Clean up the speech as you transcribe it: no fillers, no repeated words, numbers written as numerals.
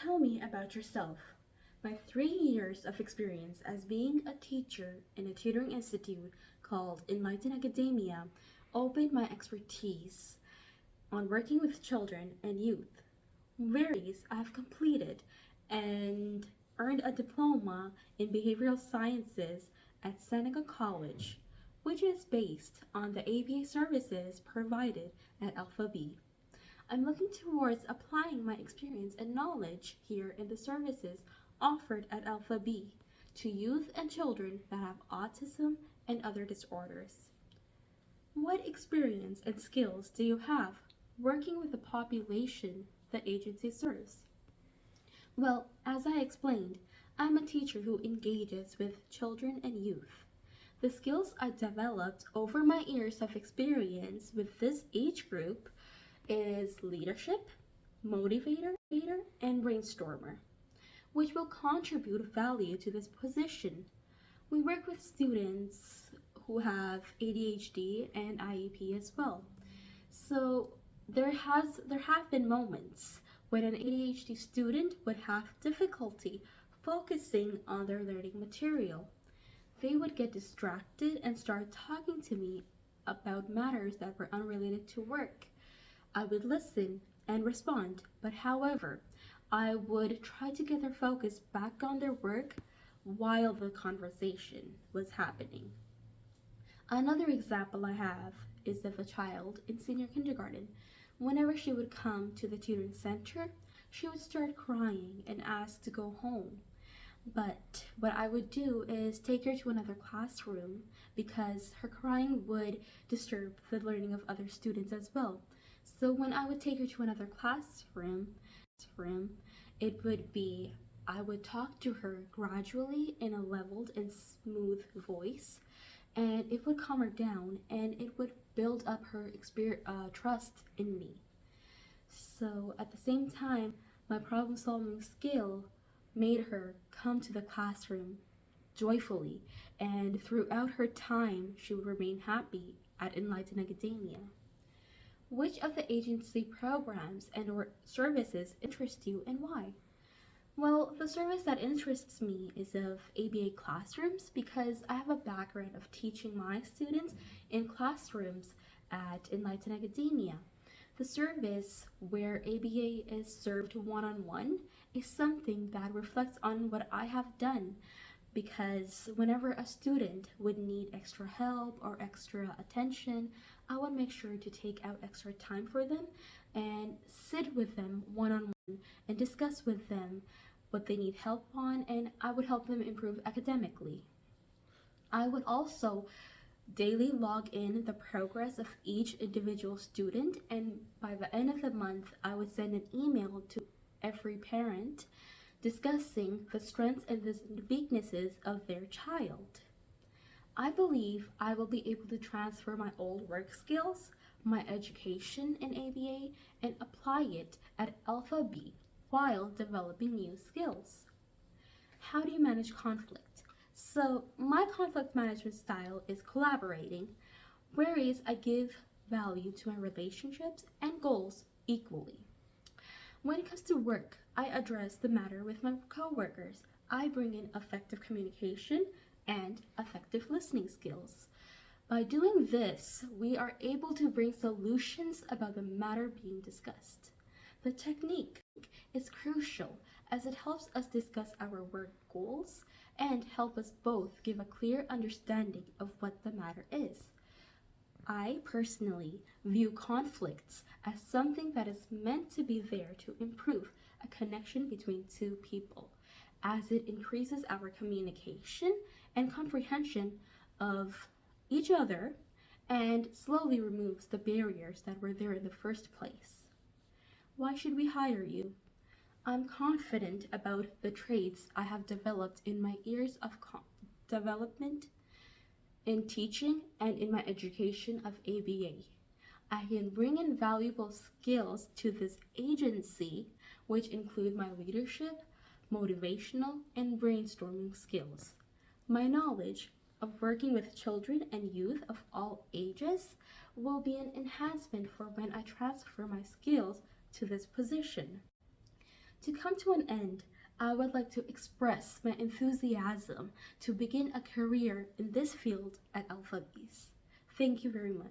Tell me about yourself. My 3 years of experience as being a teacher in a tutoring institute called Enlighten Academia opened my expertise on working with children and youth. Varies I have completed and earned a diploma in behavioral sciences at Seneca College, which is based on the ABA services provided at Alpha B. I'm looking towards applying my experience and knowledge here in the services offered at Alpha B to youth and children that have autism and other disorders. What experience and skills do you have working with the population the agency serves? Well, as I explained, I'm a teacher who engages with children and youth. The skills I developed over my years of experience with this age group is leadership, motivator, and brainstormer, which will contribute value to this position. We work with students who have ADHD and IEP as well. So there have been moments when an ADHD student would have difficulty focusing on their learning material. They would get distracted and start talking to me about matters that were unrelated to work. I would listen and respond, but however, I would try to get their focus back on their work while the conversation was happening. Another example I have is of a child in senior kindergarten. Whenever she would come to the tutoring center, she would start crying and ask to go home. But what I would do is take her to another classroom because her crying would disturb the learning of other students as well. So when I would take her to another classroom, it would be I would talk to her gradually in a leveled and smooth voice, and it would calm her down and it would build up her trust in me. So at the same time, my problem solving skill made her come to the classroom joyfully, and throughout her time, she would remain happy at Enlighten Academia. Which of the agency programs and or services interest you and why? Well, the service that interests me is of ABA classrooms because I have a background of teaching my students in classrooms at Enlighten Academia. The service where ABA is served one-on-one is something that reflects on what I have done because whenever a student would need extra help or extra attention, I would make sure to take out extra time for them and sit with them one-on-one and discuss with them what they need help on, and I would help them improve academically. I would also daily log in the progress of each individual student, and by the end of the month, I would send an email to every parent discussing the strengths and the weaknesses of their child. I believe I will be able to transfer my old work skills, my education in ABA, and apply it at Alpha B while developing new skills. How do you manage conflict? So, my conflict management style is collaborating, whereas I give value to my relationships and goals equally. When it comes to work, I address the matter with my coworkers. I bring in effective communication and effective listening skills. By doing this, we are able to bring solutions about the matter being discussed. The technique is crucial as it helps us discuss our work goals and help us both give a clear understanding of what the matter is. I personally view conflicts as something that is meant to be there to improve a connection between two people, as it increases our communication and comprehension of each other and slowly removes the barriers that were there in the first place. Why should we hire you? I'm confident about the traits I have developed in my years of development in teaching and in my education of ABA. I can bring in valuable skills to this agency, which include my leadership, motivational, and brainstorming skills. My knowledge of working with children and youth of all ages will be an enhancement for when I transfer my skills to this position. To come to an end, I would like to express my enthusiasm to begin a career in this field at Alpha Bees. Thank you very much.